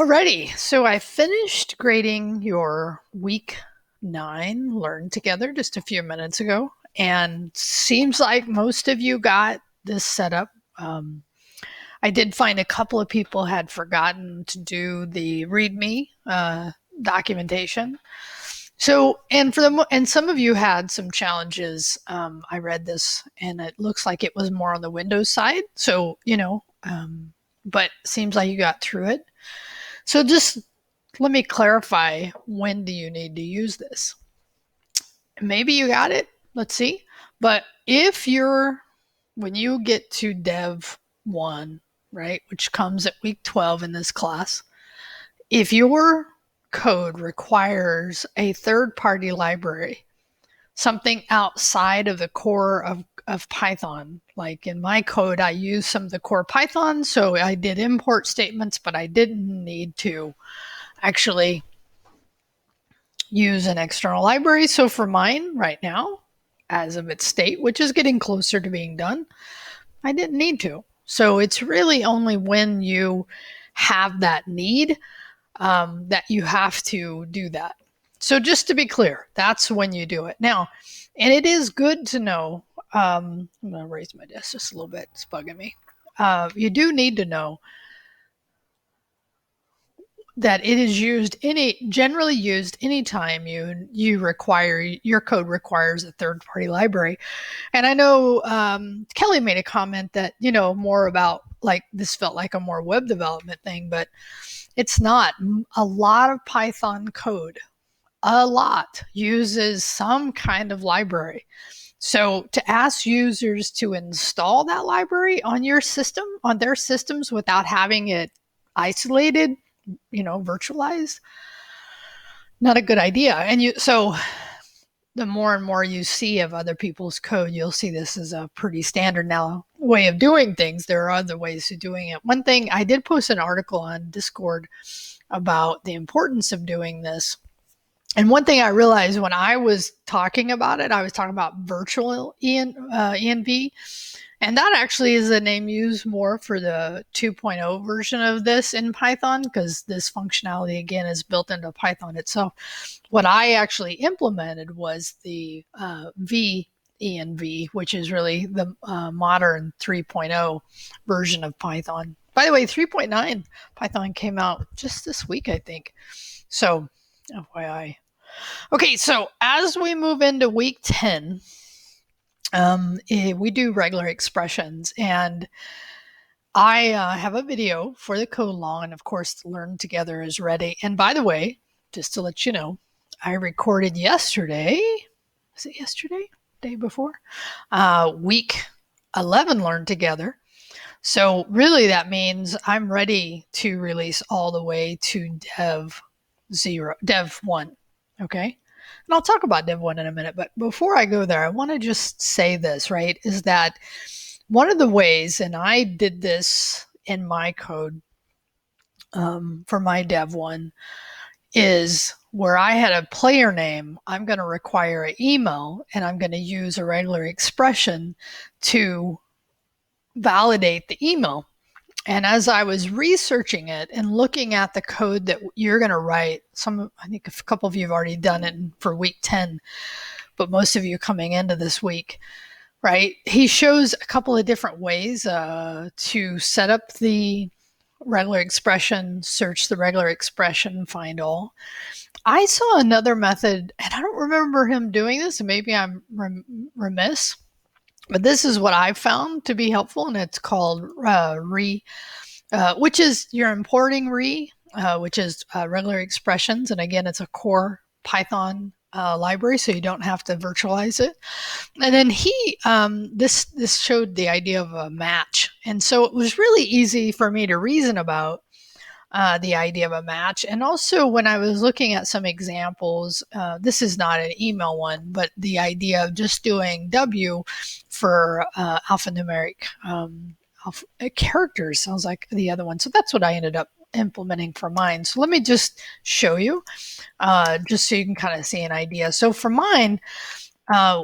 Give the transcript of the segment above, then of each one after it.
Alrighty, so I finished grading your week 9 Learn Together just a few minutes ago, and seems like most of you got this set up. I did find a couple of people had forgotten to do the README documentation. So, and some of you had some challenges. I read this, and it looks like it was more on the Windows side. So, but seems like you got through it. So just let me clarify, when do you need to use this? Maybe you got it. Let's see. But when you get to Dev 1, right, which comes at week 12 in this class, if your code requires a third-party library, something outside of the core of Python, like in my code, I use some of the core Python, so I did import statements, but I didn't need to actually use an external library. So for mine right now, as of its state, which is getting closer to being done, I didn't need to. So it's really only when you have that need that you have to do that. So just to be clear, that's when you do it. Now, and it is good to know, I'm going to raise my desk just a little bit. It's bugging me. You do need to know that it is generally used anytime your code requires a third-party library. And I know Kelly made a comment that, more about like this felt like a more web development thing, but it's not. A lot of Python code, uses some kind of library. So to ask users to install that library on their systems without having it isolated, virtualized, not a good idea. And so the more and more you see of other people's code, you'll see this is a pretty standard now way of doing things. There are other ways of doing it. One thing, I did post an article on Discord about the importance of doing this. And one thing I realized when I was talking about it, I was talking about virtual env. And that actually is a name used more for the 2.0 version of this in Python, because this functionality, again, is built into Python itself. What I actually implemented was the venv, which is really the modern 3.0 version of Python. By the way, 3.9 Python came out just this week, I think. So, FYI. Okay, so as we move into week 10, we do regular expressions, and I have a video for the code long, and of course, Learn Together is ready. And by the way, just to let you know, I recorded yesterday. Was it yesterday? Day before? Week 11 Learn Together. So really, that means I'm ready to release all the way to Dev 1. Okay. And I'll talk about Dev 1 in a minute, but before I go there, I want to just say this, right, is that one of the ways, and I did this in my code for my Dev 1, is where I had a player name, I'm going to require an email, and I'm going to use a regular expression to validate the email. And as I was researching it and looking at the code that you're going to write, I think a couple of you have already done it for week 10, but most of you coming into this week, right? He shows a couple of different ways to set up the regular expression, search the regular expression, find all. I saw another method, and I don't remember him doing this, and maybe I'm remiss, but this is what I've found to be helpful, and it's called which is you're importing which is regular expressions. And again, it's a core Python library, so you don't have to virtualize it. And then this showed the idea of a match. And so it was really easy for me to reason about the idea of a match. And also when I was looking at some examples, this is not an email one, but the idea of just doing W for alphanumeric characters sounds like the other one. So that's what I ended up implementing for mine. So let me just show you, just so you can kind of see an idea. So for mine,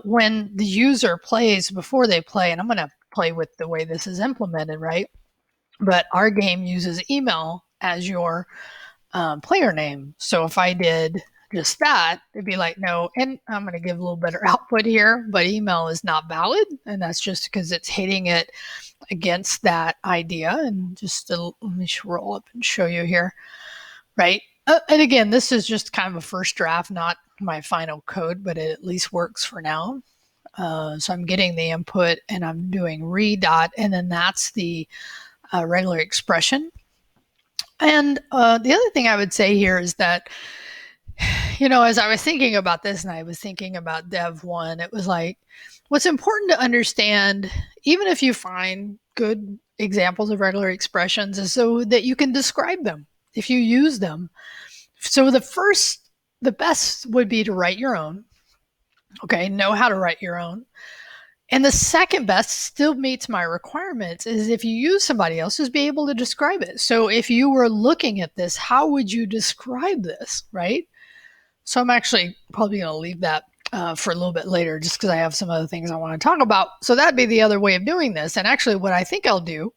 when the user plays, before they play, and I'm going to play with the way this is implemented, right? But our game uses email as your player name. So if I did just that, it'd be like, no, and I'm going to give a little better output here, but email is not valid. And that's just because it's hitting it against that idea. And just let me roll up and show you here, right? And again, this is just kind of a first draft, not my final code, but it at least works for now. So I'm getting the input and I'm doing read dot, and then that's the regular expression. And the other thing I would say here is that, as I was thinking about this and I was thinking about Dev 1, it was like, what's important to understand, even if you find good examples of regular expressions, is so that you can describe them if you use them. So the best would be to write your own. Okay, know how to write your own. And the second best still meets my requirements is if you use somebody else's, be able to describe it. So if you were looking at this, how would you describe this, right? So I'm actually probably going to leave that for a little bit later just because I have some other things I want to talk about. So that'd be the other way of doing this. And actually what I think I'll do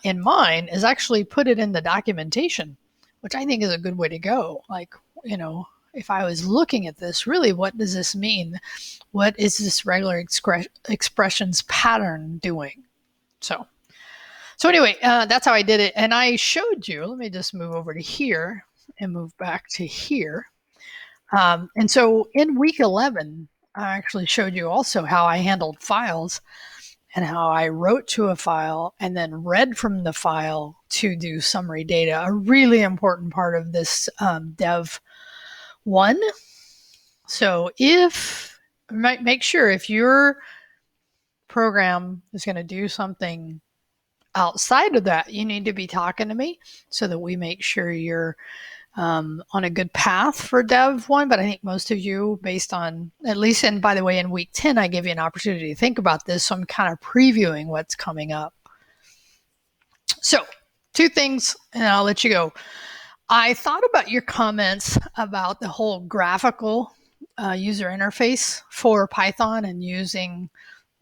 in mine is actually put it in the documentation, which I think is a good way to go. Like, if I was looking at this, really, what does this mean? What is this regular expressions pattern doing? So anyway, that's how I did it. And I showed you, let me just move over to here and move back to here. And so in week 11, I actually showed you also how I handled files and how I wrote to a file and then read from the file to do summary data, a really important part of this Dev 1. So make sure if your program is going to do something outside of that, you need to be talking to me so that we make sure you're on a good path for Dev 1. But I think most of you, based on, at least, and by the way, in week 10, I give you an opportunity to think about this. So I'm kind of previewing what's coming up. So 2 things, and I'll let you go. I thought about your comments about the whole graphical user interface for Python and using,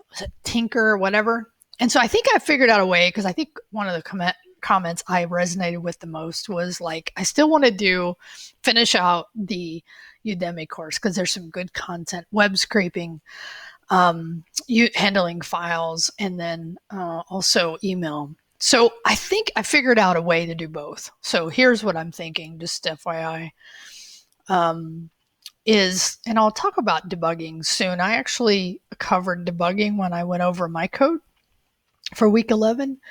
was it Tinker or whatever? And so I think I figured out a way, because I think one of the comments I resonated with the most was like, I still want to finish out the Udemy course because there's some good content, web scraping, handling files, and then also email. So I think I figured out a way to do both. So here's what I'm thinking, just FYI, and I'll talk about debugging soon. I actually covered debugging when I went over my code for week 11.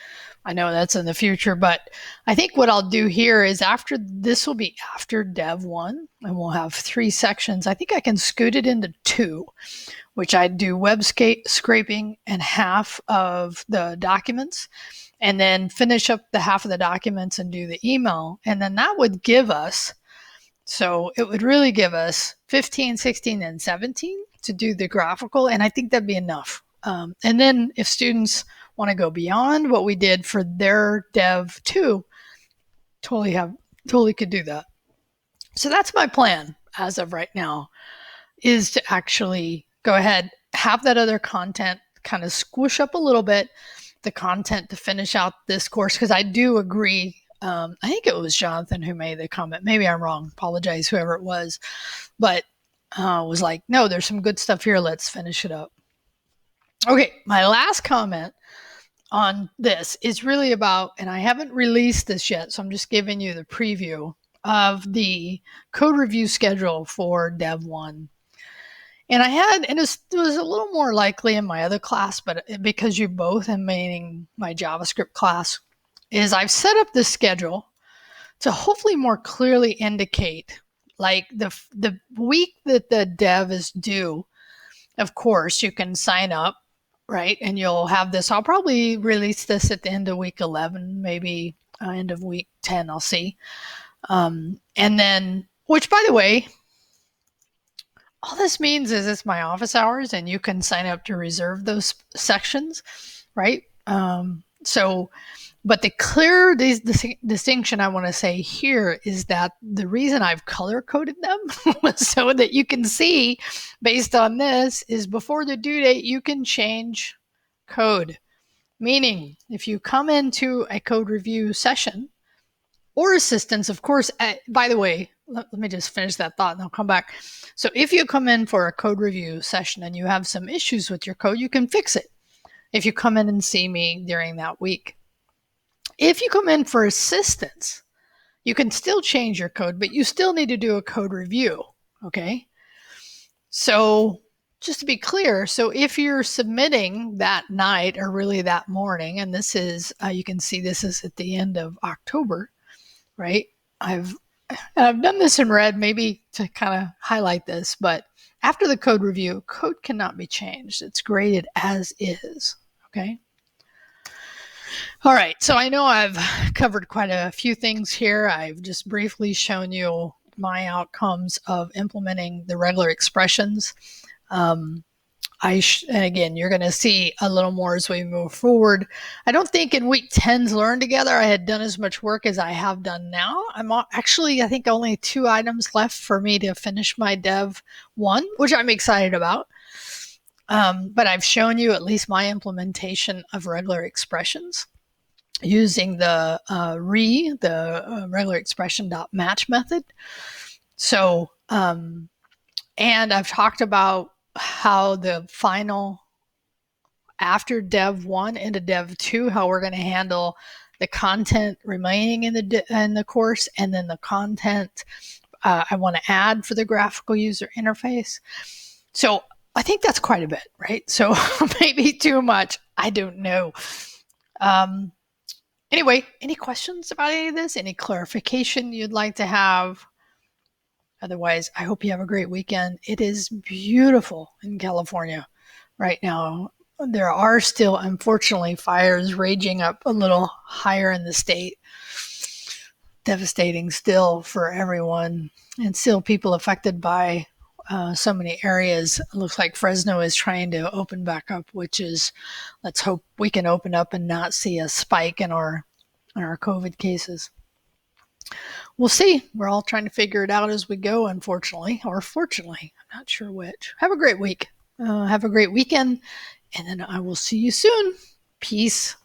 I know that's in the future, but I think what I'll do here is this will be after Dev 1, and we'll have 3 sections. I think I can scoot it into 2, which I do web scraping and half of the documents, and then finish up the half of the documents and do the email. And then that would give us, so it would really give us 15, 16, and 17 to do the graphical. And I think that'd be enough. And then if students want to go beyond what we did for their Dev 2, totally could do that. So that's my plan as of right now, is to actually go ahead, have that other content kind of squish up a little bit, the content to finish out this course, because I do agree. I think it was Jonathan who made the comment. Maybe I'm wrong. Apologize, whoever it was. But was like, no, there's some good stuff here. Let's finish it up. Okay, my last comment on this is really about, and I haven't released this yet, so I'm just giving you the preview of the code review schedule for Dev 1. And it was a little more likely in my other class, but because you both, and meaning my JavaScript class, is I've set up this schedule to hopefully more clearly indicate, like the week that the dev is due, of course, you can sign up, right? And you'll have this. I'll probably release this at the end of week 11, maybe end of week 10, I'll see. And then, which by the way, all this means is it's my office hours and you can sign up to reserve those sections, right? But the clear distinction I want to say here is that the reason I've color coded them was so that you can see, based on this, is before the due date, you can change code. Meaning, if you come into a code review session or assistance, of course. By the way, let me just finish that thought and I'll come back. So if you come in for a code review session and you have some issues with your code, you can fix it if you come in and see me during that week. If you come in for assistance, you can still change your code, but you still need to do a code review, okay? So just to be clear, so if you're submitting that night or really that morning, and this is, you can see this is at the end of October, right? I've done this in red maybe to kind of highlight this, but after the code review, code cannot be changed. It's graded as is, okay? All right, so I know I've covered quite a few things here. I've just briefly shown you my outcomes of implementing the regular expressions. And again, you're going to see a little more as we move forward. I don't think in week 10's Learn Together I had done as much work as I have done now. I'm actually, I think, only 2 items left for me to finish my Dev 1, which I'm excited about. But I've shown you at least my implementation of regular expressions using the regular expression.match method. So, and I've talked about how the final, after Dev 1 into Dev 2, how we're going to handle the content remaining in the course, and then the content I want to add for the graphical user interface. So I think that's quite a bit, right? So maybe too much. I don't know. Anyway, any questions about any of this? Any clarification you'd like to have? Otherwise, I hope you have a great weekend. It is beautiful in California right now. There are still, unfortunately, fires raging up a little higher in the state. Devastating still for everyone, and still people affected by so many areas. It looks like Fresno is trying to open back up, which is, let's hope we can open up and not see a spike in our COVID cases. We'll see. We're all trying to figure it out as we go, unfortunately, or fortunately. I'm not sure which. Have a great week. Have a great weekend, and then I will see you soon. Peace.